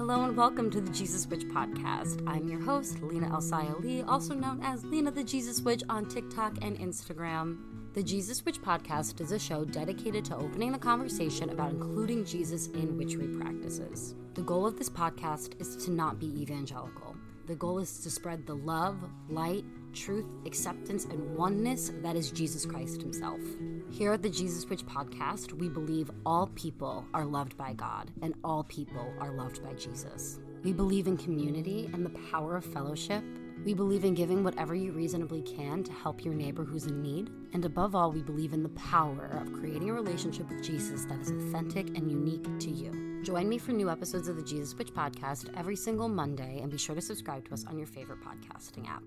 Hello and welcome to the Jesus Witch podcast. I'm your host, Lena Elsaya Lee, also known as Lena the Jesus Witch on TikTok and Instagram. The Jesus Witch podcast is a show dedicated to opening the conversation about including Jesus in witchery practices. The goal of this podcast is to not be evangelical. The goal is to spread the love, light, truth, acceptance, and oneness that is Jesus Christ himself. Here at the Jesus Witch podcast, we believe all people are loved by God and all people are loved by Jesus. We believe in community and the power of fellowship. We believe in giving whatever you reasonably can to help your neighbor who's in need. And above all, we believe in the power of creating a relationship with Jesus that is authentic and unique to you. Join me for new episodes of the Jesus Witch podcast every single Monday, and be sure to subscribe to us on your favorite podcasting app.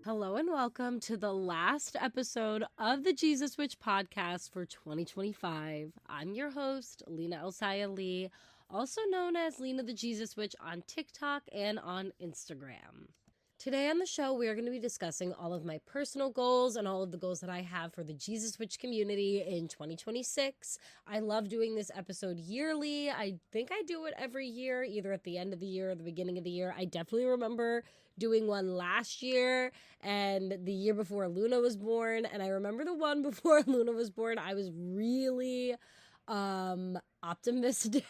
Hello and welcome to the last episode of the Jesus Witch podcast for 2025. I'm your host, Lena Elsaya Lee, also known as Lena the Jesus Witch on TikTok and on Instagram. Today on the show, we are going to be discussing all of my personal goals and all of the goals that I have for the Jesus Witch community in 2026. I love doing this episode yearly. I think I do it every year, either at the end of the year or the beginning of the year. I definitely remember doing one last year and the year before Luna was born. And I remember the one before Luna was born, I was really optimistic,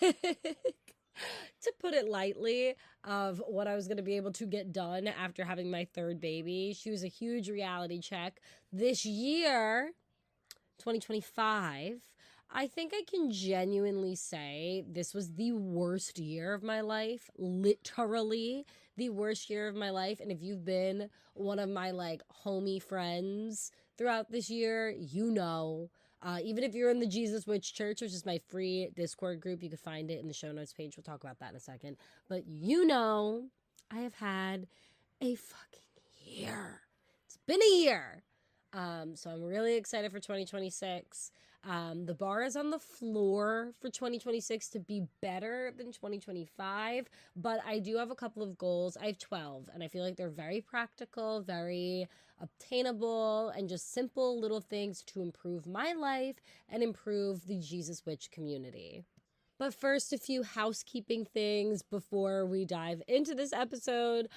to put it lightly, of what I was going to be able to get done after having my third baby. She was a huge reality check. This year, 2025, I think I can genuinely say this was the worst year of my life, literally the worst year of my life. And if you've been one of my homie friends throughout this year, you know. Even if you're in the Jesus Witch Church, which is my free Discord group, you can find it in the show notes page. We'll talk about that in a second. But you know, I have had a fucking year. It's been a year. So I'm really excited for 2026. The bar is on the floor for 2026 to be better than 2025, but I do have a couple of goals. I have 12, and I feel like they're very practical, very obtainable, and just simple little things to improve my life and improve the Jesus Witch community. But first, a few housekeeping things before we dive into this episode.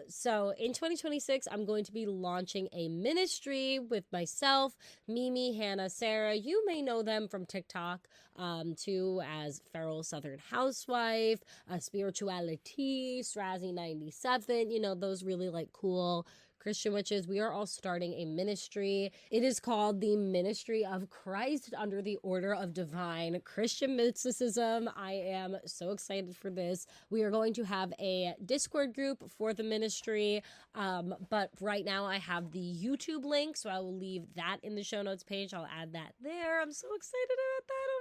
So in 2026, I'm going to be launching a ministry with myself, Mimi, Hannah, Sarah. You may know them from TikTok, too, as Feral Southern Housewife, Spirituality, Strazzy97, you know, those really cool Christian witches. We are all starting a ministry. It is called the Ministry of Christ under the Order of Divine Christian Mysticism. I am so excited for this. We are going to have a Discord group for the ministry, but right now I have the YouTube link, so I will leave that in the show notes page. I'll add that there. I'm so excited about that. Oh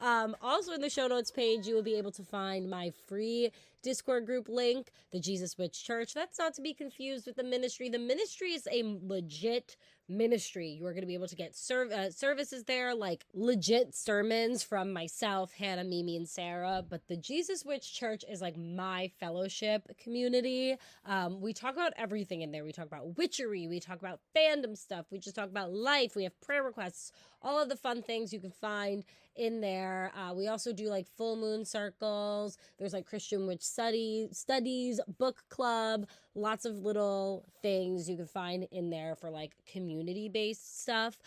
my gosh. Also in the show notes page, you will be able to find my free Discord group link, the Jesus Witch Church. That's not to be confused with the ministry. The ministry is a legit ministry. You are going to be able to get services there, legit sermons from myself, Hannah, Mimi, and Sarah. But the Jesus Witch Church is my fellowship community. We talk about everything in there. We talk about witchery. We talk about fandom stuff. We just talk about life. We have prayer requests. All of the fun things you can find in there. We also do full moon circles. There's Christian witch studies, book club, lots of little things you can find in there for community based stuff.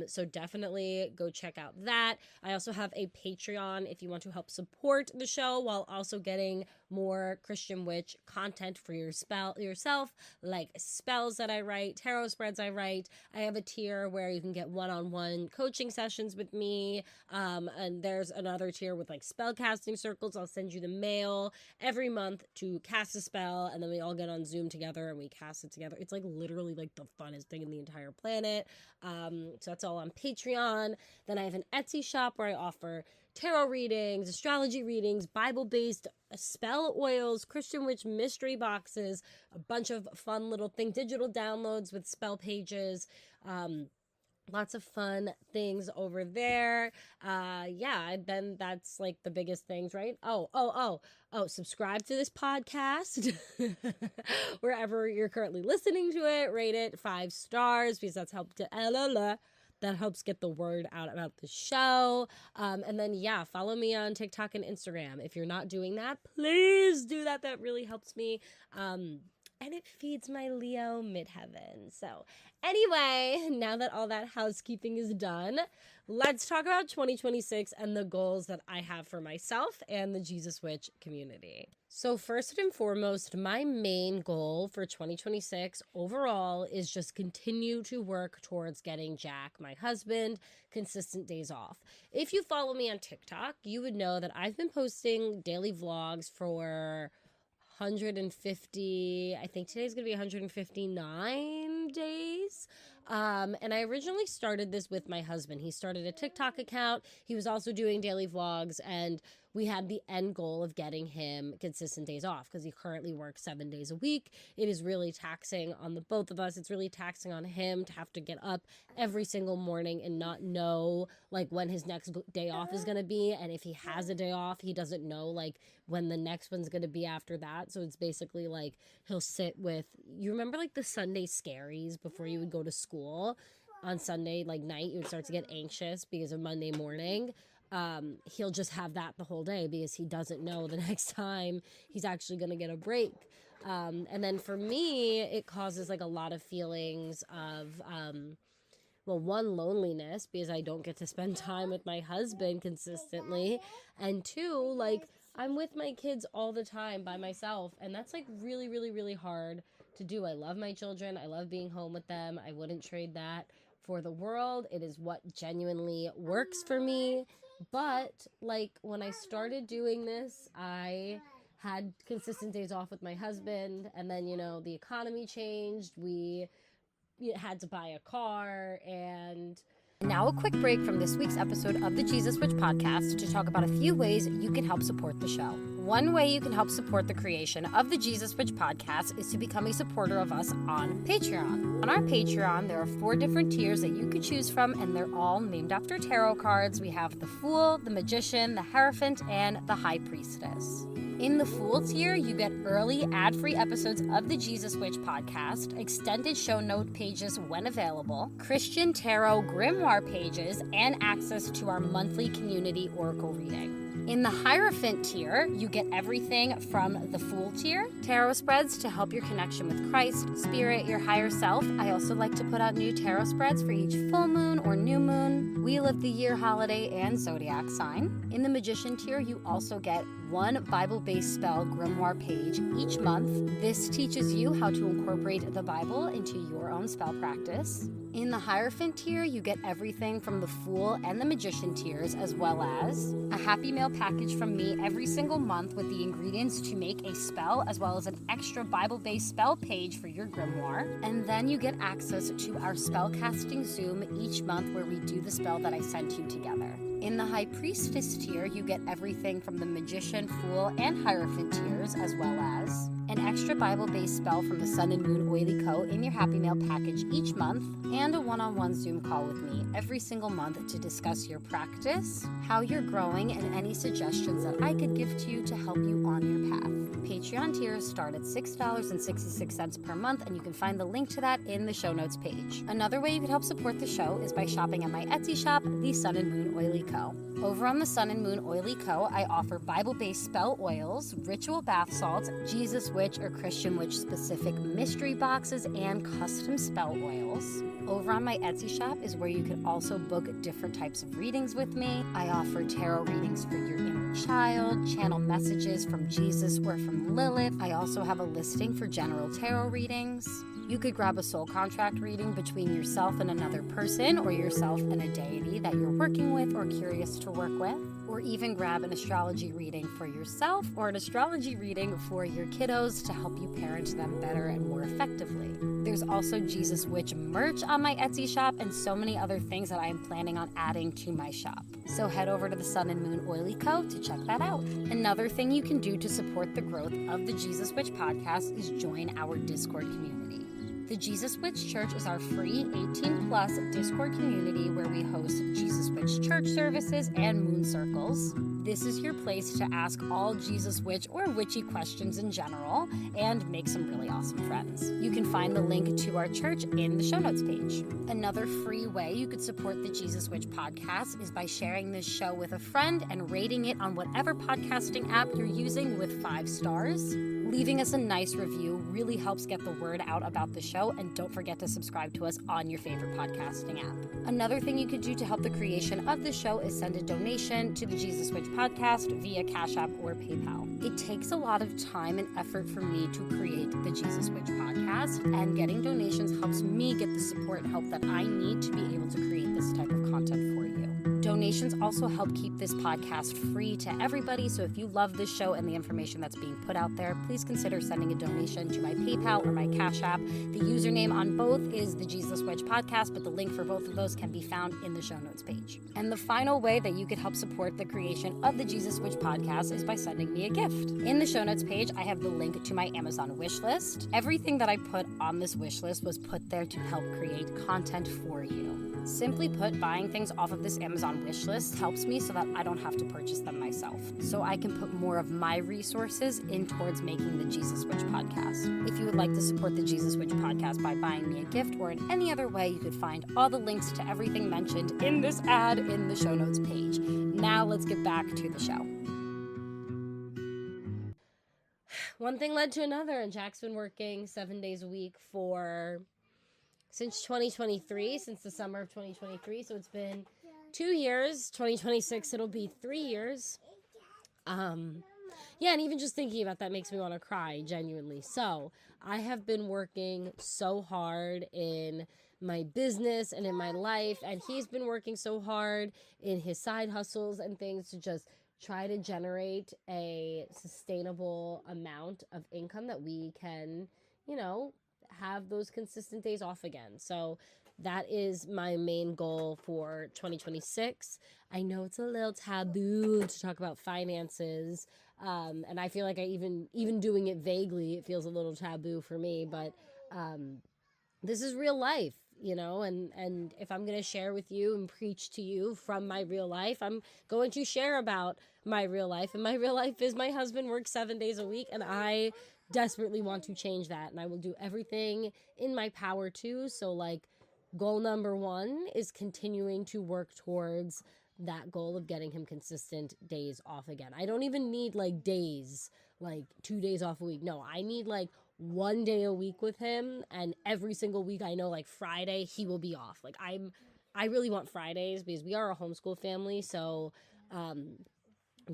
So definitely go check out that. I also have a Patreon if you want to help support the show while also getting more Christian witch content for yourself, like spells that I write, tarot spreads I write. I have a tier where you can get one-on-one coaching sessions with me. And there's another tier with spell casting circles. I'll send you the mail every month to cast a spell, and then we all get on Zoom together and we cast it together. It's literally the funnest thing in the entire planet. So that's all on Patreon. Then I have an Etsy shop where I offer tarot readings, astrology readings, Bible-based spell oils, Christian witch mystery boxes, a bunch of fun little digital downloads with spell pages. Lots of fun things over there. Then that's the biggest things, right? Oh, subscribe to this podcast wherever you're currently listening to it. Rate it 5 stars because that's helped to That helps get the word out about the show. And then, follow me on TikTok and Instagram. If you're not doing that, please do that. That really helps me. And it feeds my Leo midheaven. So anyway, now that all that housekeeping is done, let's talk about 2026 and the goals that I have for myself and the Jesus Witch community. So first and foremost, my main goal for 2026 overall is just continue to work towards getting Jack, my husband, consistent days off. If you follow me on TikTok, you would know that I've been posting daily vlogs for 150, I think today's gonna be 159 days. And I originally started this with my husband. He started a TikTok account. He was also doing daily vlogs, and we had the end goal of getting him consistent days off because he currently works 7 days a week. It is really taxing on the both of us. It's really taxing on him to have to get up every single morning and not know like when his next day off is going to be. And if he has a day off, he doesn't know like when the next one's going to be after that. So it's basically like he'll sit with, you remember like the Sunday scaries before you would go to school on Sunday, like night, you would start to get anxious because of Monday morning. He'll just have that the whole day because he doesn't know the next time he's actually going to get a break. And then for me, it causes like a lot of feelings of, one, loneliness because I don't get to spend time with my husband consistently. And two, like I'm with my kids all the time by myself. And that's like really, really, really hard to do. I love my children. I love being home with them. I wouldn't trade that for the world. It is what genuinely works for me. But like when I started doing this, I had consistent days off with my husband, and then the economy changed. We had to buy a car, and now a quick break from this week's episode of the Jesus Witch podcast to talk about a few ways you can help support the show. One way you can help support the creation of the Jesus Witch podcast is to become a supporter of us on Patreon. On our Patreon, there are 4 different tiers that you could choose from, and they're all named after tarot cards. We have the Fool, the Magician, the Hierophant, and the High Priestess. In the Fool tier, you get early ad-free episodes of the Jesus Witch podcast, extended show note pages when available, Christian tarot grimoire pages, and access to our monthly community oracle reading. In the Hierophant tier, you get everything from the Fool tier, tarot spreads to help your connection with Christ, Spirit, your higher self. I also like to put out new tarot spreads for each full moon or new moon, Wheel of the Year holiday, and zodiac sign. In the Magician tier, you also get 1 Bible-based spell grimoire page each month. This teaches you how to incorporate the Bible into your own spell practice. In the Hierophant tier, you get everything from the Fool and the Magician tiers, as well as a Happy Mail package from me every single month with the ingredients to make a spell, as well as an extra Bible-based spell page for your grimoire. And then you get access to our spellcasting Zoom each month where we do the spell that I sent you together. In the High Priestess tier, you get everything from the Magician, Fool, and Hierophant tiers, as well as an extra Bible-based spell from the Sun and Moon Oily Co. in your Happy Mail package each month, and a one-on-one Zoom call with me every single month to discuss your practice, how you're growing, and any suggestions that I could give to you to help you on your path. Patreon tiers start at $6.66 per month, and you can find the link to that in the show notes page. Another way you can help support the show is by shopping at my Etsy shop, the Sun and Moon Oily Co. Over on the Sun and Moon Oily Co., I offer Bible-based spell oils, ritual bath salts, Jesus Witch or Christian Witch specific mystery boxes, and custom spell oils. Over on my Etsy shop is where you can also book different types of readings with me. I offer tarot readings for your inner child, channel messages from Jesus or from Lilith. I also have a listing for general tarot readings. You could grab a soul contract reading between yourself and another person, or yourself and a deity that you're working with or curious to work with, or even grab an astrology reading for yourself or an astrology reading for your kiddos to help you parent them better and more effectively. There's also Jesus Witch merch on my Etsy shop and so many other things that I am planning on adding to my shop. So head over to the Sun and Moon Oily Co. to check that out. Another thing you can do to support the growth of the Jesus Witch podcast is join our Discord community. The Jesus Witch Church is our free 18-plus Discord community where we host Jesus Witch church services and moon circles. This is your place to ask all Jesus Witch or witchy questions in general and make some really awesome friends. You can find the link to our church in the show notes page. Another free way you could support the Jesus Witch podcast is by sharing this show with a friend and rating it on whatever podcasting app you're using with 5 stars. Leaving us a nice review really helps get the word out about the show, and don't forget to subscribe to us on your favorite podcasting app. Another thing you could do to help the creation of the show is send a donation to the Jesus Witch podcast via Cash App or PayPal. It takes a lot of time and effort for me to create the Jesus Witch podcast, and getting donations helps me get the support and help that I need to be able to create this type of content for you. Donations also help keep this podcast free to everybody, so if you love this show and the information that's being put out there, please consider sending a donation to my PayPal or my Cash App. The username on both is the Jesus Witch Podcast, but the link for both of those can be found in the show notes page. And the final way that you could help support the creation of the Jesus Witch Podcast is by sending me a gift. In the show notes page, I have the link to my Amazon wish list. Everything that I put on this wish list was put there to help create content for you. Simply put, buying things off of this Amazon wish list helps me so that I don't have to purchase them myself, so I can put more of my resources in towards making the Jesus Witch Podcast. If you would like to support the Jesus Witch Podcast by buying me a gift or in any other way, you could find all the links to everything mentioned in this ad in the show notes page. Now let's get back to the show. One thing led to another, and Jack's been working 7 days a week since 2023, since the summer of 2023. So it's been 2 years. 2026, it'll be 3 years. Yeah, and even just thinking about that makes me want to cry, genuinely. So I have been working so hard in my business and in my life, and he's been working so hard in his side hustles and things to just try to generate a sustainable amount of income that we can, have those consistent days off again. So that is my main goal for 2026. I know it's a little taboo to talk about finances, and I feel like even doing it vaguely, it feels a little taboo for me, but this is real life, and if I'm going to share with you and preach to you from my real life, I'm going to share about my real life, and my real life is my husband works 7 days a week, and I desperately want to change that, and I will do everything in my power to. So goal number 1 is continuing to work towards that goal of getting him consistent days off again. I don't even need days, 2 days off a week. No, I need 1 day a week with him, and every single week I know Friday he will be off. I really want Fridays because we are a homeschool family, so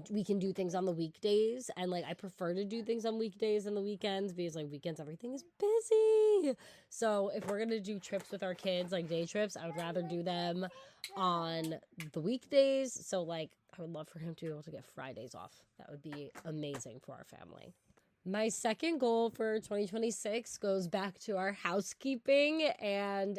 we can do things on the weekdays, and I prefer to do things on weekdays than the weekends because weekends everything is busy. So if we're gonna do trips with our kids, day trips, I would rather do them on the weekdays. So I would love for him to be able to get Fridays off. That would be amazing for our family. My second goal for 2026 goes back to our housekeeping, and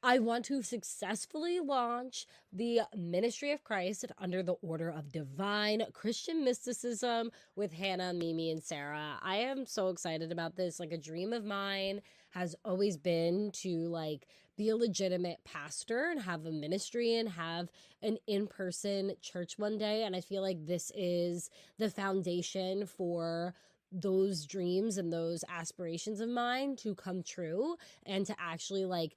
I want to successfully launch the Ministry of Christ under the Order of Divine Christian Mysticism with Hannah, Mimi, and Sarah. I am so excited about this. A dream of mine has always been to be a legitimate pastor and have a ministry and have an in-person church one day. And I feel like this is the foundation for those dreams and those aspirations of mine to come true, and to actually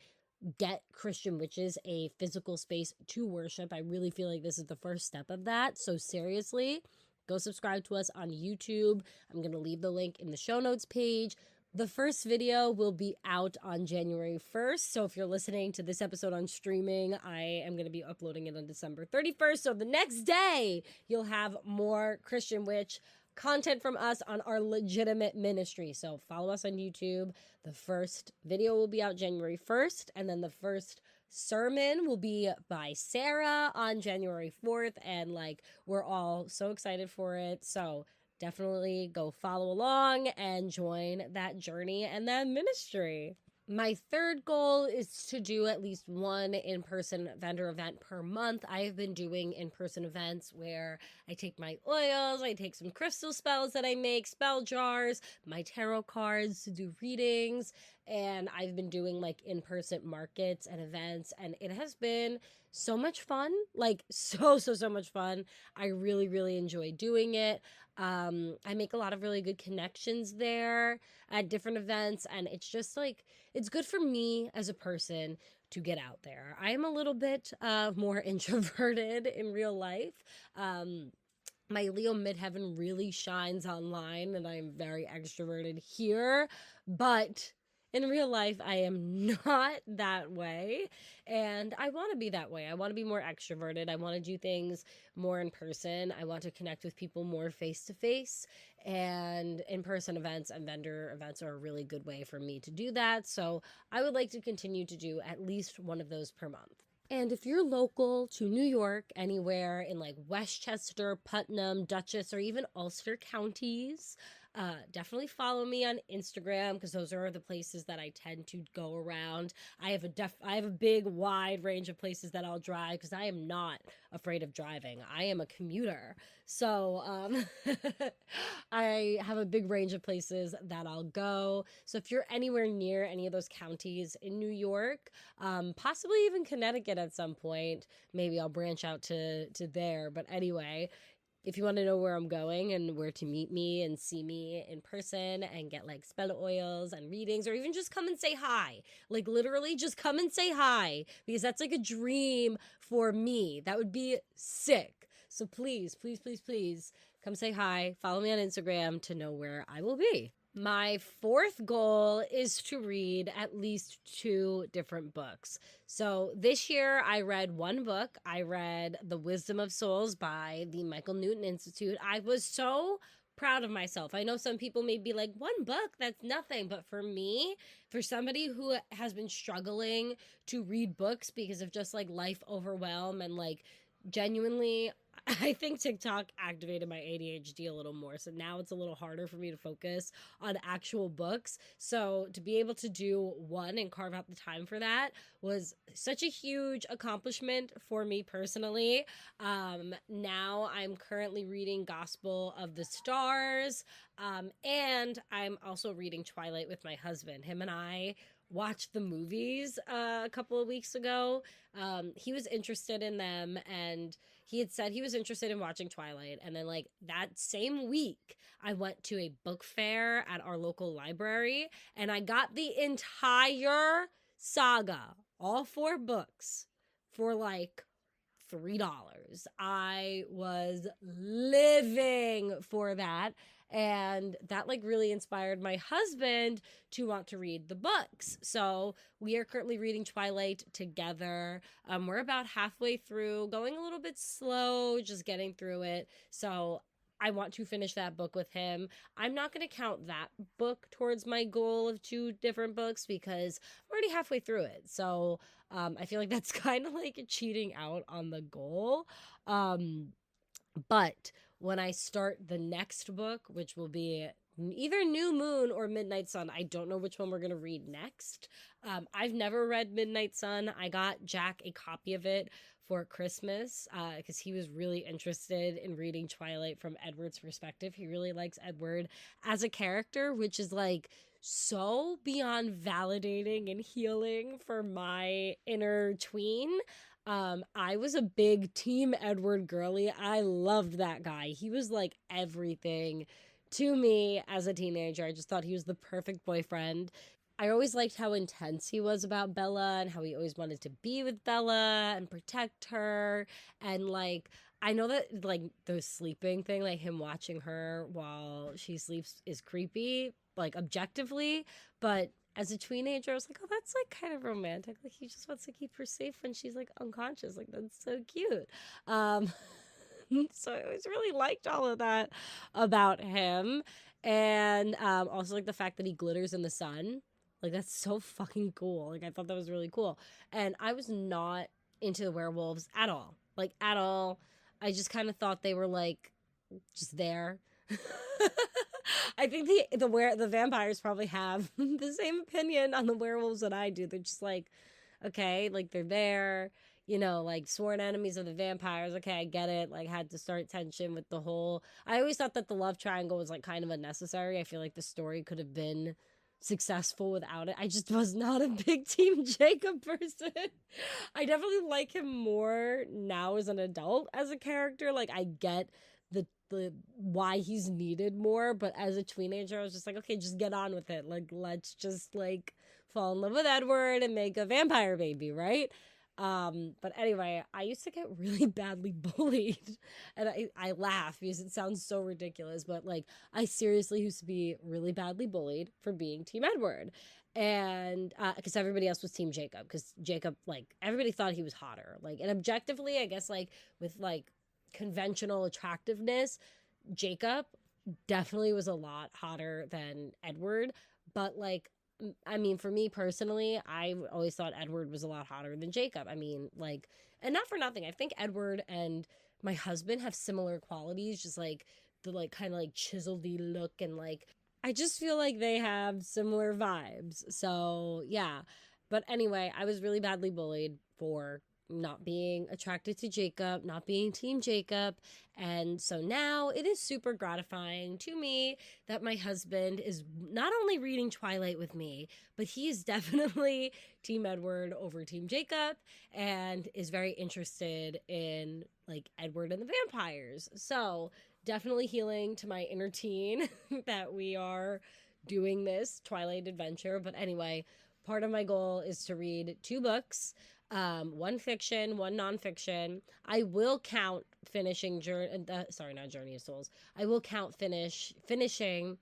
get Christian Witches a physical space to worship. I really feel like this is the first step of that. So seriously, go subscribe to us on YouTube. I'm going to leave the link in the show notes page. The first video will be out on January 1st. So if you're listening to this episode on streaming, I am going to be uploading it on December 31st. So the next day, you'll have more Christian Witch content from us on our legitimate ministry. So follow us on YouTube. The first video will be out January 1st, and then the first sermon will be by Sarah on January 4th, and we're all so excited for it. So definitely go follow along and join that journey and that ministry. My third goal is to do at least one in-person vendor event per month. I have been doing in-person events where I take my oils, I take some crystal spells that I make, spell jars, my tarot cards to do readings, and I've been doing like in-person markets and events, and it has been so much fun. Like so much fun. I really, really enjoy doing it. I make a lot of really good connections there at different events, and it's just like it's good for me as a person to get out there. I am a little bit more introverted in real life. Um, my Leo midheaven really shines online, and I'm very extroverted here, but in real life, I am not that way. And I want to be that way. I want to be more extroverted. I want to do things more in person. I want to connect with people more face to face. And in person events and vendor events are a really good way for me to do that. So I would like to continue to do at least one of those per month. And if you're local to New York, anywhere in like Westchester, Putnam, Dutchess, or even Ulster counties, definitely follow me on Instagram because those are the places that I tend to go around. I have a big wide range of places that I'll drive because I am not afraid of driving. I am a commuter. So I have a big range of places that I'll go. So if you're anywhere near any of those counties in New York, possibly even Connecticut at some point, maybe I'll branch out to there. But anyway, if you want to know where I'm going and where to meet me and see me in person and get like spell oils and readings, or even just come and say hi, like literally just come and say hi, because that's like a dream for me. That would be sick. So please, please, please, please come say hi. Follow me on Instagram to know where I will be. My fourth goal is to read at least 2 different books. So this year I read one book. I read The Wisdom of Souls by the Michael Newton Institute. I was so proud of myself. I know some people may be like, one book, that's nothing. But for me, for somebody who has been struggling to read books because of just like life overwhelm and like genuinely, I think TikTok activated my ADHD a little more. So now it's a little harder for me to focus on actual books. So to be able to do one and carve out the time for that was such a huge accomplishment for me personally. Now I'm currently reading Gospel of the Stars. And I'm also reading Twilight with my husband. Him and I watched the movies a couple of weeks ago. He was interested in them, and he had said he was interested in watching Twilight. And then, like, that same week, I went to a book fair at our local library, and I got the entire saga, all 4 books, for like $3. I was living for that. And that like really inspired my husband to want to read the books. So we are currently reading Twilight together. We're about halfway through, going a little bit slow, just getting through it. So I want to finish that book with him. I'm not going to count that book towards my goal of 2 different books because I'm already halfway through it. So I feel like that's kind of like cheating out on the goal. But when I start the next book, which will be either New Moon or Midnight Sun, I don't know which one we're going to read next. I've never read Midnight Sun. I got Jack a copy of it for Christmas because he was really interested in reading Twilight from Edward's perspective. He really likes Edward as a character, which is like so beyond validating and healing for my inner tween. I was a big Team Edward girly. I loved that guy. He was like everything to me as a teenager. I just thought he was the perfect boyfriend. I always liked how intense he was about Bella and how he always wanted to be with Bella and protect her. And like, I know that like the sleeping thing, like him watching her while she sleeps is creepy, like objectively, but as a teenager, I was like, oh, that's like kind of romantic. Like he just wants to keep her safe when she's like unconscious. Like that's so cute. Um, so I always really liked all of that about him. And also like the fact that he glitters in the sun. Like that's so fucking cool. Like I thought that was really cool. And I was not into the werewolves at all. Like at all. I just kind of thought they were like just there. I think the vampires probably have the same opinion on the werewolves that I do. They're just like, okay, like they're there, like sworn enemies of the vampires. Okay, I get it. Like had to start tension with the whole. I always thought that the love triangle was like kind of unnecessary. I feel like the story could have been successful without it. I just was not a big Team Jacob person. I definitely like him more now as an adult as a character. Like I get the why he's needed more, but as a teenager I was just like, okay, just get on with it. Like let's just like fall in love with Edward and make a vampire baby, right? But anyway, I used to get really badly bullied. And I laugh because it sounds so ridiculous, but like I seriously used to be really badly bullied for being Team Edward. And because everybody else was Team Jacob, because Jacob, like, everybody thought he was hotter. Like, and objectively, I guess, like, with like conventional attractiveness, Jacob definitely was a lot hotter than Edward. But like, I mean, for me personally, I always thought Edward was a lot hotter than Jacob. I mean, like, and not for nothing. I think Edward and my husband have similar qualities, just like the like kind of like chiseled look, and like I just feel like they have similar vibes. So yeah. But anyway, I was really badly bullied for not being attracted to Jacob, not being Team Jacob. And so now it is super gratifying to me that my husband is not only reading Twilight with me, but he is definitely Team Edward over Team Jacob and is very interested in like Edward and the vampires. So definitely healing to my inner teen that we are doing this Twilight adventure. But anyway, part of my goal is to read 2 books, one fiction, one nonfiction. I will count finishing not Journey of Souls. I will count finishing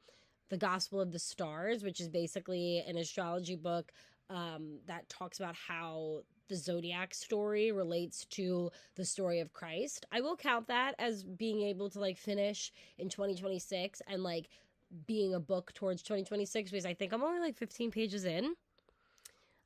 the Gospel of the Stars, which is basically an astrology book that talks about how the zodiac story relates to the story of Christ. I will count that as being able to like finish in 2026 and like being a book towards 2026, because I think I'm only like 15 pages in.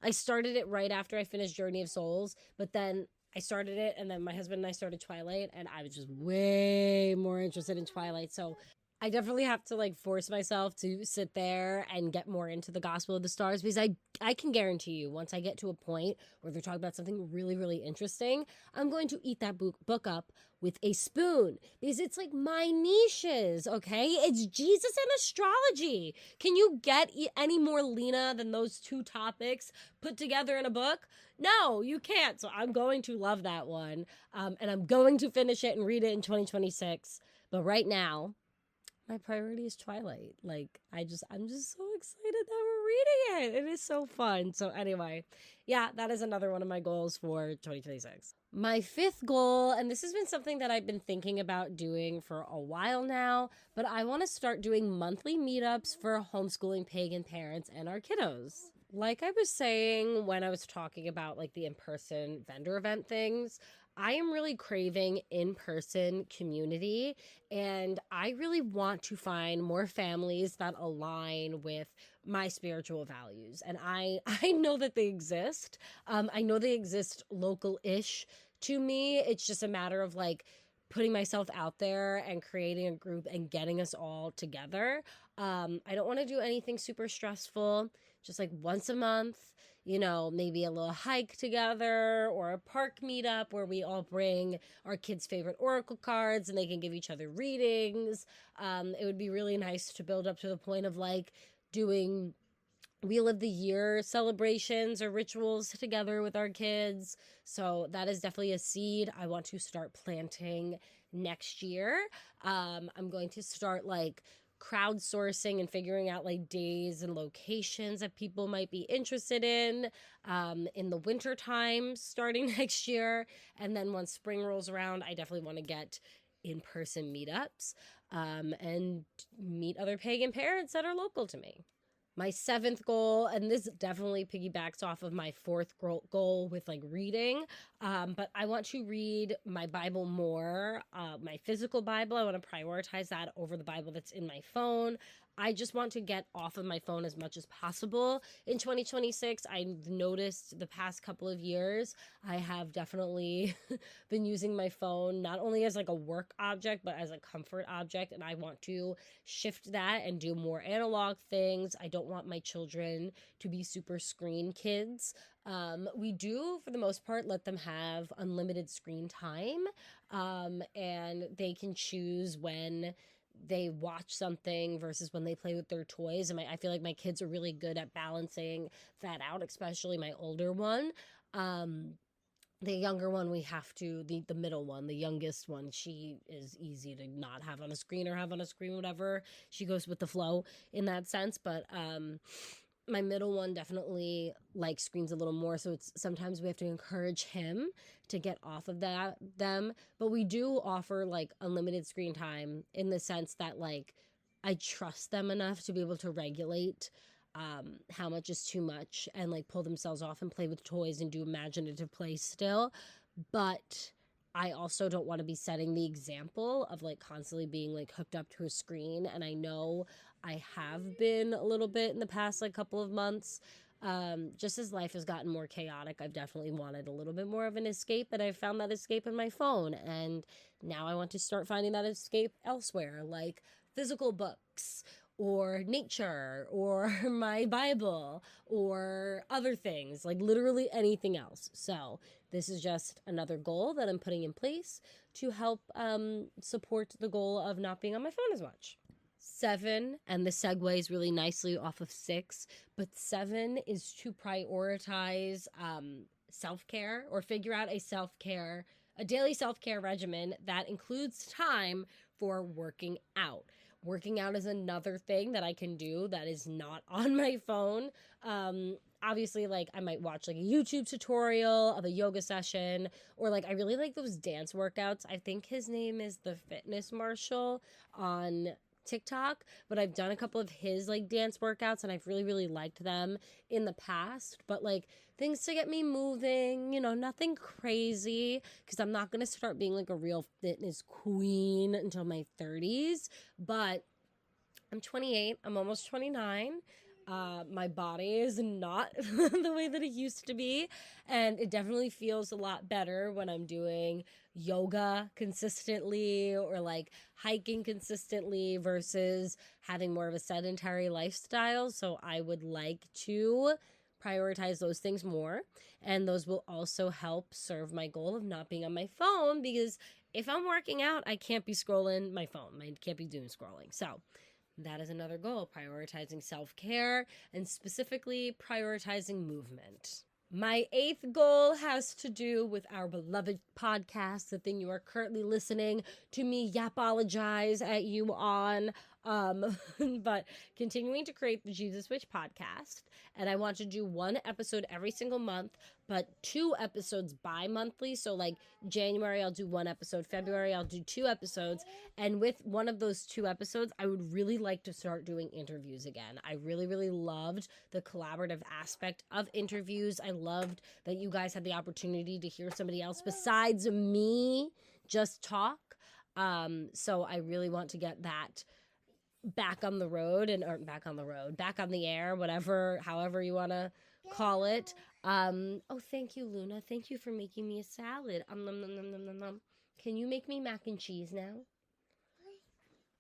I started it right after I finished Journey of Souls, but then I started it, and then my husband and I started Twilight, and I was just way more interested in Twilight. So I definitely have to like force myself to sit there and get more into the Gospel of the Stars, because I can guarantee you, once I get to a point where they're talking about something really, really interesting, I'm going to eat that book up with a spoon, because it's like my niches, okay? It's Jesus and astrology. Can you get any more Lena than those 2 topics put together in a book? No, you can't. So I'm going to love that one, and I'm going to finish it and read it in 2026. But right now, my priority is Twilight. Like, I'm just so excited that we're reading it. It is so fun. So anyway, yeah, that is another one of my goals for 2026. My 5th goal, and this has been something that I've been thinking about doing for a while now, but I want to start doing monthly meetups for homeschooling pagan parents and our kiddos. Like I was saying when I was talking about like the in-person vendor event things, I am really craving in-person community, and I really want to find more families that align with my spiritual values. And I know that they exist. I know they exist local-ish to me. It's just a matter of like putting myself out there and creating a group and getting us all together. I don't want to do anything super stressful, just like once a month. Maybe a little hike together or a park meetup where we all bring our kids' favorite oracle cards and they can give each other readings. It would be really nice to build up to the point of like doing Wheel of the Year celebrations or rituals together with our kids. So that is definitely a seed I want to start planting next year. I'm going to start like crowdsourcing and figuring out like days and locations that people might be interested in the winter time starting next year. And then once spring rolls around, I definitely want to get in-person meetups and meet other pagan parents that are local to me. My 7th goal, and this definitely piggybacks off of my 4th goal with like reading, but I want to read my Bible more, my physical Bible. I want to prioritize that over the Bible that's in my phone. I just want to get off of my phone as much as possible. In 2026, I've noticed the past couple of years, I have definitely been using my phone not only as like a work object, but as a comfort object. And I want to shift that and do more analog things. I don't want my children to be super screen kids. We do, for the most part, let them have unlimited screen time, and they can choose when they watch something versus when they play with their toys. And I feel like my kids are really good at balancing that out, especially my older one. The younger one, we have to, the middle one, the youngest one, she is easy to not have on a screen or have on a screen, whatever. She goes with the flow in that sense. But my middle one definitely likes screens a little more, so it's sometimes we have to encourage him to get off of them. But we do offer like unlimited screen time in the sense that like I trust them enough to be able to regulate how much is too much and like pull themselves off and play with toys and do imaginative play still. But I also don't want to be setting the example of like constantly being like hooked up to a screen. And I know I have been a little bit in the past like couple of months. Just as life has gotten more chaotic, I've definitely wanted a little bit more of an escape, and I've found that escape in my phone. And now I want to start finding that escape elsewhere, like physical books or nature or my Bible or other things, like literally anything else. So this is just another goal that I'm putting in place to help support the goal of not being on my phone as much. 7, and the segues really nicely off of 6, but 7 is to prioritize self-care, or figure out a daily self-care regimen that includes time for working out. Working out is another thing that I can do that is not on my phone. Obviously, like I might watch like a YouTube tutorial of a yoga session, or like I really like those dance workouts. I think his name is the Fitness Marshal on TikTok, but I've done a couple of his like dance workouts and I've really, really liked them in the past. But like things to get me moving, nothing crazy, because I'm not going to start being like a real fitness queen until my 30s. But I'm 28, I'm almost 29. My body is not the way that it used to be, and it definitely feels a lot better when I'm doing yoga consistently or like hiking consistently versus having more of a sedentary lifestyle. So I would like to prioritize those things more, and those will also help serve my goal of not being on my phone, because if I'm working out, I can't be scrolling my phone. I can't be doom scrolling. So that is another goal, prioritizing self-care and specifically prioritizing movement. My 8th goal has to do with our beloved podcast, the thing you are currently listening to me yapologize at you on. But continuing to create the Jesus Witch podcast. And I want to do 1 episode every single month, but 2 episodes bi-monthly. So like January, I'll do 1 episode. February, I'll do 2 episodes. And with one of those 2 episodes, I would really like to start doing interviews again. I really, really loved the collaborative aspect of interviews. I loved that you guys had the opportunity to hear somebody else besides me just talk. So I really want to get that back on the road, back on the air, however you want to call it. Oh, thank you, Luna. Thank you for making me a salad. Nom, nom, nom, nom, nom, nom. Can you make me mac and cheese now?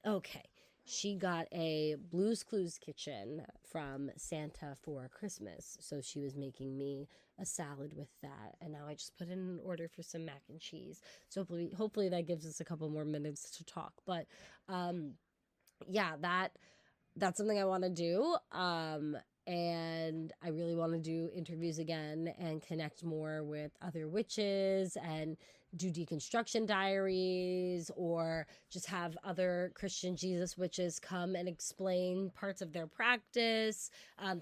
Okay. She got a Blue's Clues kitchen from Santa for Christmas, so she was making me a salad with that, and now I just put in an order for some mac and cheese. So hopefully that gives us a couple more minutes to talk. But yeah, that's something I want to do. And I really want to do interviews again and connect more with other witches and do deconstruction diaries, or just have other Christian Jesus witches come and explain parts of their practice,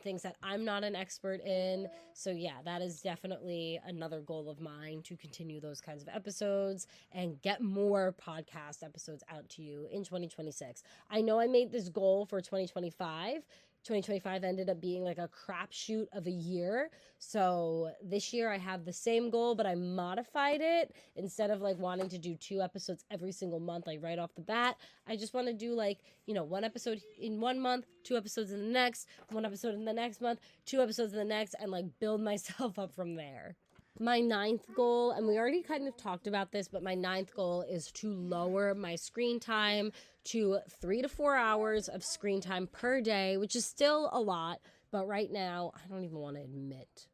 things that I'm not an expert in. So yeah, that is definitely another goal of mine, to continue those kinds of episodes and get more podcast episodes out to you in 2026. I know I made this goal for 2025 2025 ended up being like a crapshoot of a year. So this year I have the same goal, but I modified it. Instead of like wanting to do 2 episodes every single month, like right off the bat, I just want to do like, 1 episode in 1 month, 2 episodes in the next, 1 episode in the next month, 2 episodes in the next, and like build myself up from there. My ninth goal, and we already kind of talked about this, but my ninth goal is to lower my screen time to 3 to 4 hours of screen time per day, which is still a lot. But right now, I don't even want to admit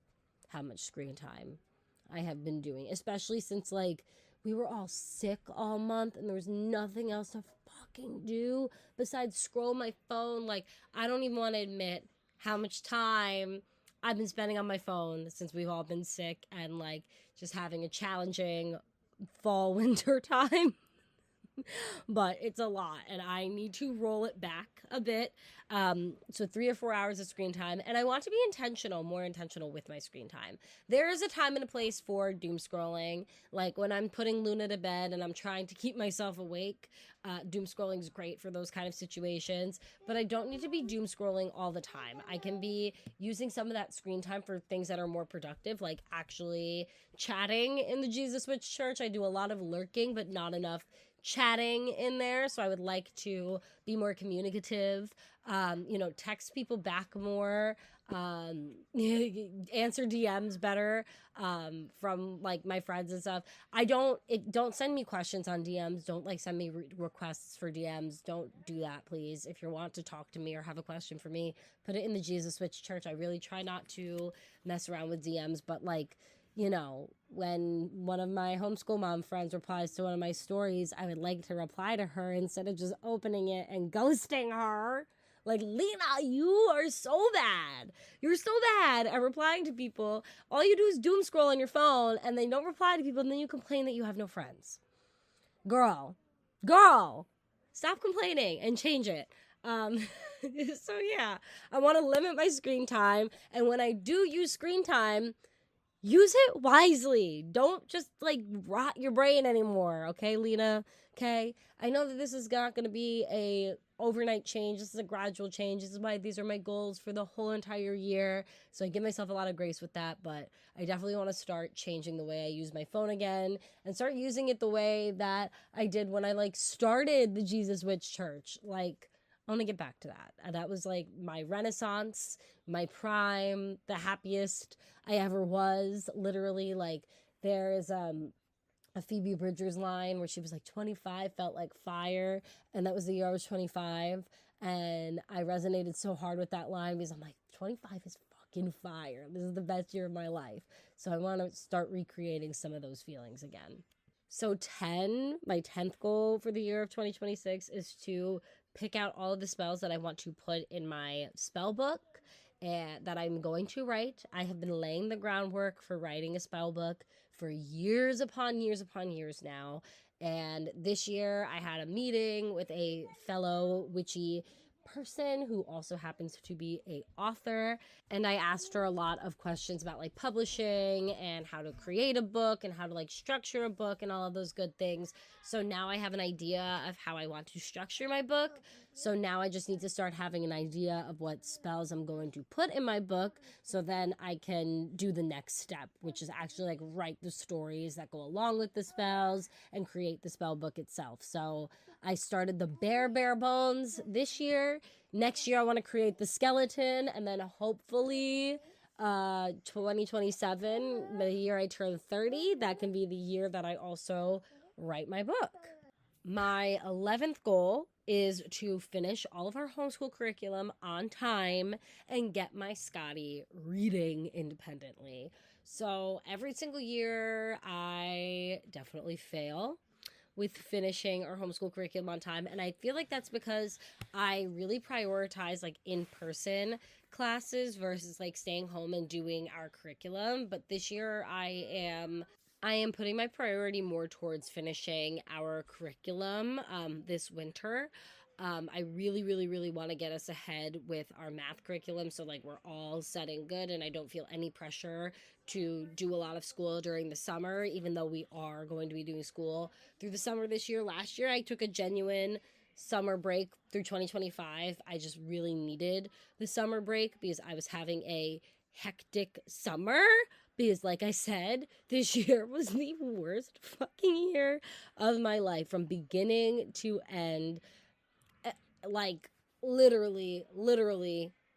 how much screen time I have been doing, especially since like we were all sick all month and there was nothing else to fucking do besides scroll my phone. Like, I don't even want to admit how much time I've been spending on my phone since we've all been sick and like just having a challenging fall winter time. But it's a lot and I need to roll it back a bit. So 3 or 4 hours of screen time, and I want to be more intentional with my screen time. There is a time and a place for doom scrolling, like when I'm putting Luna to bed and I'm trying to keep myself awake. Doom scrolling is great for those kind of situations, but I don't need to be doom scrolling all the time. I can be using some of that screen time for things that are more productive, like actually chatting in the Jesus Witch Church. I do a lot of lurking, but not enough chatting in there. So I would like to be more communicative, text people back more, answer DMs better, from like my friends and stuff. Don't send me questions on DMs. Don't like send me requests for DMs. Don't do that, please. If you want to talk to me or have a question for me, put it in the Jesus Witch Church. I really try not to mess around with DMs, but like, when one of my homeschool mom friends replies to one of my stories, I would like to reply to her instead of just opening it and ghosting her. Like, Lena, you are so bad. You're so bad at replying to people. All you do is doom scroll on your phone and then don't reply to people and then you complain that you have no friends. Girl, stop complaining and change it. So yeah, I want to limit my screen time. And when I do use screen time, use it wisely. Don't just like rot your brain anymore. Okay, Lena? Okay? I know that this is not going to be a overnight change. This is a gradual change. This is why these are my goals for the whole entire year. So I give myself a lot of grace with that, but I definitely want to start changing the way I use my phone again and start using it the way that I did when I like started the Jesus Witch Church. Like, I want to get back to that. That was like my renaissance, my prime, the happiest I ever was. Literally, like, there is a Phoebe Bridgers line where she was like 25 felt like fire, and that was the year I was 25, and I resonated so hard with that line because I'm like, 25 is fucking fire. This is the best year of my life. So I want to start recreating some of those feelings again. So my 10th goal for the year of 2026 is to pick out all of the spells that I want to put in my spell book and that I'm going to write. I have been laying the groundwork for writing a spell book for years upon years upon years now. And this year I had a meeting with a fellow witchy person who also happens to be a author, and I asked her a lot of questions about like publishing and how to create a book and how to like structure a book and all of those good things. So now I have an idea of how I want to structure my book. So now I just need to start having an idea of what spells I'm going to put in my book, so then I can do the next step, which is actually like write the stories that go along with the spells and create the spell book itself. So I started the bare bones this year. Next year I want to create the skeleton, and then hopefully 2027, the year I turn 30, that can be the year that I also write my book. My 11th goal is to finish all of our homeschool curriculum on time and get my Scotty reading independently. So every single year I definitely fail with finishing our homeschool curriculum on time. And I feel like that's because I really prioritize like in-person classes versus like staying home and doing our curriculum. But this year I am putting my priority more towards finishing our curriculum this winter. I really want to get us ahead with our math curriculum, so like we're all set and good, and I don't feel any pressure to do a lot of school during the summer, even though we are going to be doing school through the summer this year. Last year I took a genuine summer break through 2025. I just really needed the summer break because I was having a hectic summer. Because, like I said, this year was the worst fucking year of my life from beginning to end. Like, literally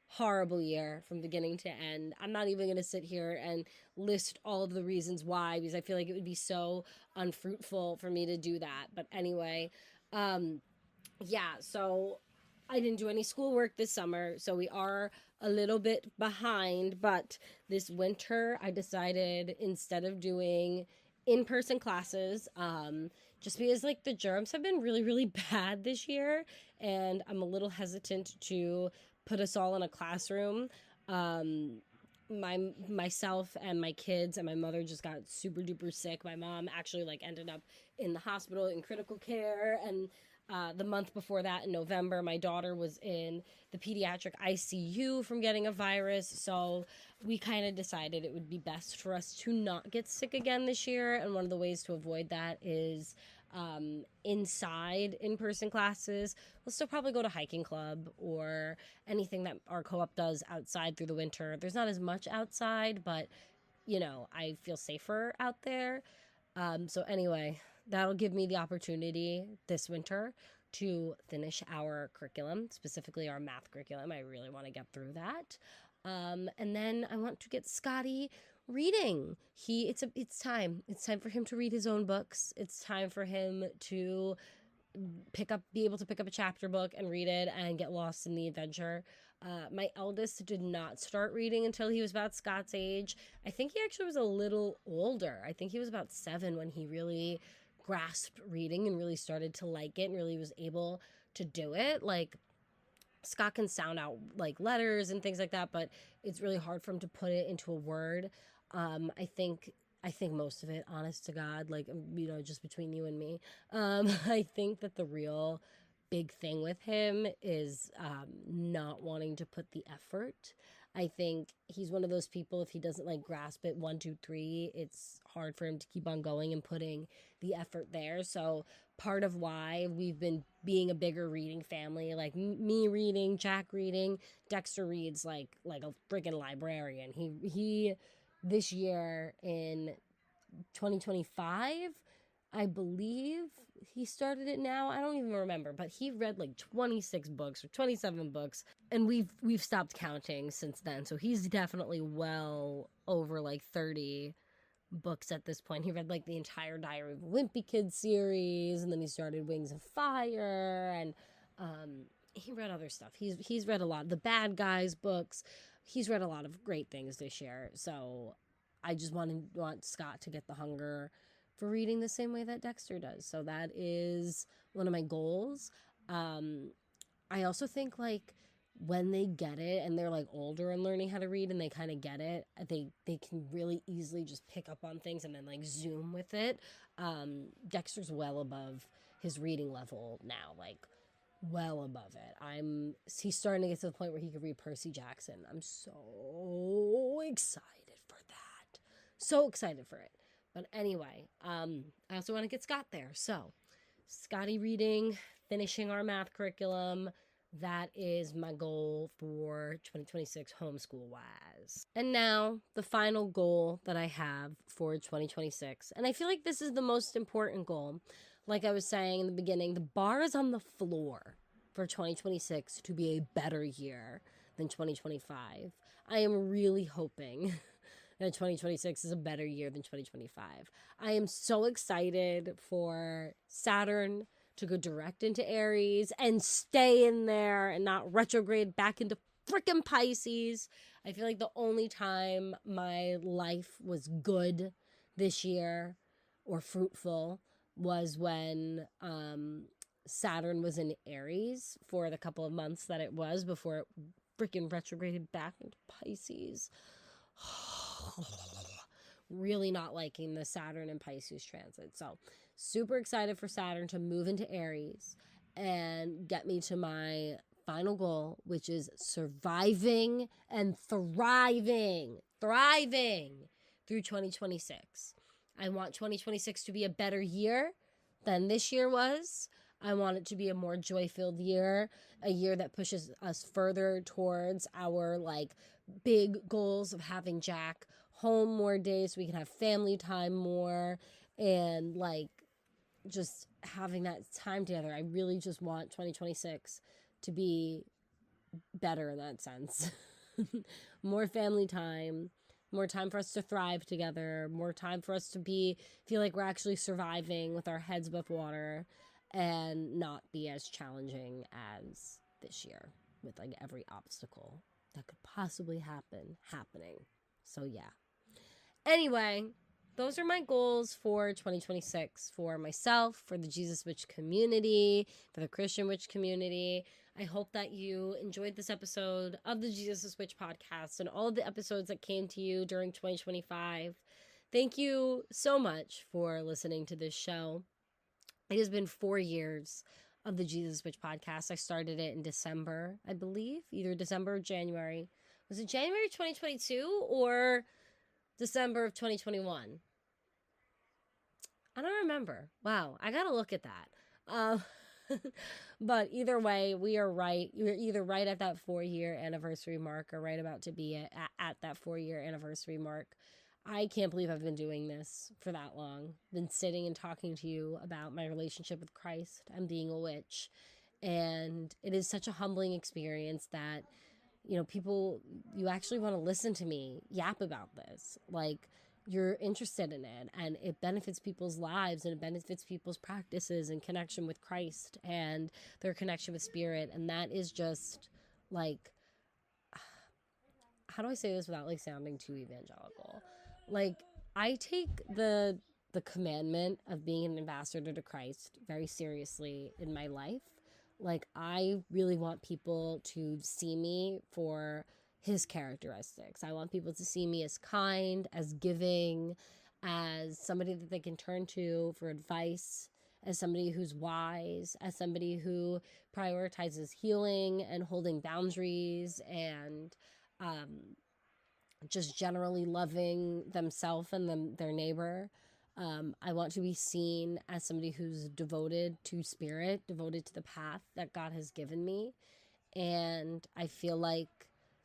horrible year from beginning to end. I'm not even going to sit here and list all of the reasons why because I feel like it would be so unfruitful for me to do that. But anyway, yeah, so I didn't do any schoolwork this summer, so we are a little bit behind, but this winter I decided instead of doing in-person classes, just because like the germs have been really bad this year and I'm a little hesitant to put us all in a classroom. Myself and my kids and my mother just got super duper sick. My mom actually like ended up in the hospital in critical care, and the month before that in November, my daughter was in the pediatric ICU from getting a virus. So we kind of decided it would be best for us to not get sick again this year. And one of the ways to avoid that is inside in-person classes. We'll still probably go to hiking club or anything that our co-op does outside through the winter. There's not as much outside, but you know, I feel safer out there. So anyway, that'll give me the opportunity this winter to finish our curriculum, specifically our math curriculum. I really want to get through that. And then I want to get Scotty reading. It's time. It's time for him to read his own books. It's time for him to be able to pick up a chapter book and read it and get lost in the adventure. My eldest did not start reading until he was about Scott's age. I think he actually was a little older. I think he was about 7 when he really grasped reading and really started to like it and really was able to do it. Like, Scott can sound out like letters and things like that, but it's really hard for him to put it into a word. I think most of it, honest to God, like, you know, just between you and me, I think that the real big thing with him is not wanting to put the effort. I think he's one of those people, if he doesn't like grasp it 1, 2, 3, it's hard for him to keep on going and putting the effort there. So part of why we've been being a bigger reading family, like me reading, Jack reading, Dexter reads like a freaking librarian. He this year in 2025, I believe he started it now. I don't even remember, but he read like 26 books or 27 books, and we've stopped counting since then. So he's definitely well over like 30 books at this point. He read like the entire Diary of a Wimpy Kid series, and then he started Wings of Fire, and he read other stuff. He's read a lot of the Bad Guys books. He's read a lot of great things this year. So I just want Scott to get the hunger for reading the same way that Dexter does. So that is one of my goals. I also think like when they get it and they're like older and learning how to read and they kind of get it, they can really easily just pick up on things and then like zoom with it. Dexter's well above his reading level now, like well above it. He's starting to get to the point where he could read Percy Jackson. I'm so excited for that. So excited for it. But anyway, I also want to get Scott there. So Scotty reading, finishing our math curriculum. That is my goal for 2026 homeschool wise. And now the final goal that I have for 2026. And I feel like this is the most important goal. Like I was saying in the beginning, the bar is on the floor for 2026 to be a better year than 2025. I am really hoping that 2026 is a better year than 2025. I am so excited for Saturn to go direct into Aries and stay in there and not retrograde back into freaking Pisces. I feel like the only time my life was good this year or fruitful was when Saturn was in Aries for the couple of months that it was before it freaking retrograded back into Pisces. Really not liking the Saturn and Pisces transit. So super excited for Saturn to move into Aries and get me to my final goal, which is surviving and thriving through 2026. I want 2026 to be a better year than this year was. I want it to be a more joy-filled year, a year that pushes us further towards our like big goals of having Jack home more days so we can have family time more and like just having that time together. I really just want 2026 to be better in that sense. More family time, more time for us to thrive together, more time for us to feel like we're actually surviving with our heads above water and not be as challenging as this year with like every obstacle that could possibly happening. So yeah. Anyway, those are my goals for 2026 for myself, for the Jesus Witch community, for the Christian Witch community. I hope that you enjoyed this episode of the Jesus Witch podcast and all of the episodes that came to you during 2025. Thank you so much for listening to this show. It has been 4 years of the Jesus Witch podcast. I started it in December, I believe, either December or January. Was it January 2022 or December of 2021? I don't remember. Wow, I gotta look at that. But either way, we are right. You're either right at that 4-year anniversary mark or right about to be at that 4-year anniversary mark. I can't believe I've been doing this for that long. Been sitting and talking to you about my relationship with Christ and being a witch. And it is such a humbling experience that, you know, people, you actually want to listen to me yap about this. Like, you're interested in it and it benefits people's lives and it benefits people's practices and connection with Christ and their connection with spirit. And that is just like, how do I say this without like sounding too evangelical? Like, I take the commandment of being an ambassador to Christ very seriously in my life. Like, I really want people to see me for his characteristics. I want people to see me as kind, as giving, as somebody that they can turn to for advice, as somebody who's wise, as somebody who prioritizes healing and holding boundaries and just generally loving themselves and their neighbor. I want to be seen as somebody who's devoted to spirit, devoted to the path that God has given me. And I feel like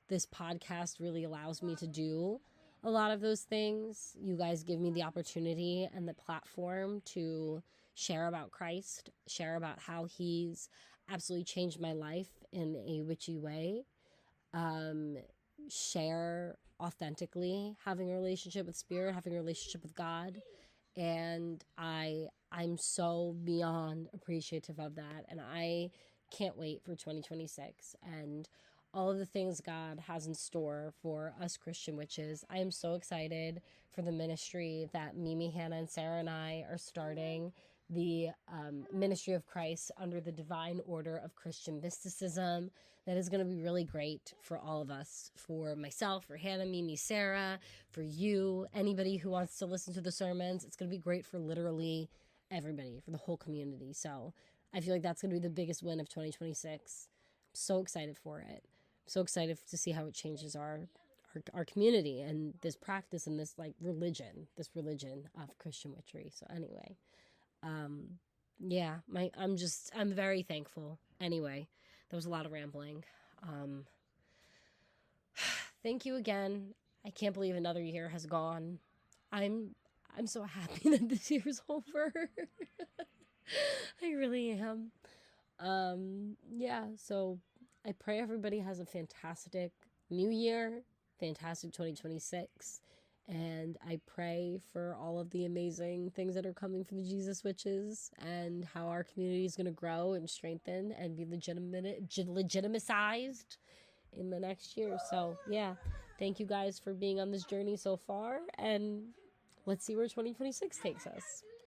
this podcast really allows me to do a lot of those things. You guys give me the opportunity and the platform to share about Christ, share about how he's absolutely changed my life in a witchy way, share authentically having a relationship with spirit, having a relationship with God. And I'm so beyond appreciative of that. And I can't wait for 2026 and all of the things God has in store for us Christian witches. I am so excited for the ministry that Mimi, Hannah, and Sarah and I are starting, the Ministry of Christ under the Divine Order of Christian Mysticism. That is going to be really great for all of us, for myself, for Hannah, Mimi, Sarah, for you, anybody who wants to listen to the sermons. It's going to be great for literally everybody, for the whole community. So I feel like that's going to be the biggest win of 2026. I'm so excited for it. I'm so excited to see how it changes our community and this practice and this like religion of Christian witchery. So anyway, yeah, I'm very thankful. Anyway, there was a lot of rambling. Thank you again. I can't believe another year has gone. I'm so happy that this year's over. I really am. Yeah, so I pray everybody has a fantastic new year, fantastic 2026. And I pray for all of the amazing things that are coming for the Jesus Witches and how our community is going to grow and strengthen and be legitimized in the next year. So, yeah, thank you guys for being on this journey so far. And let's see where 2026 takes us.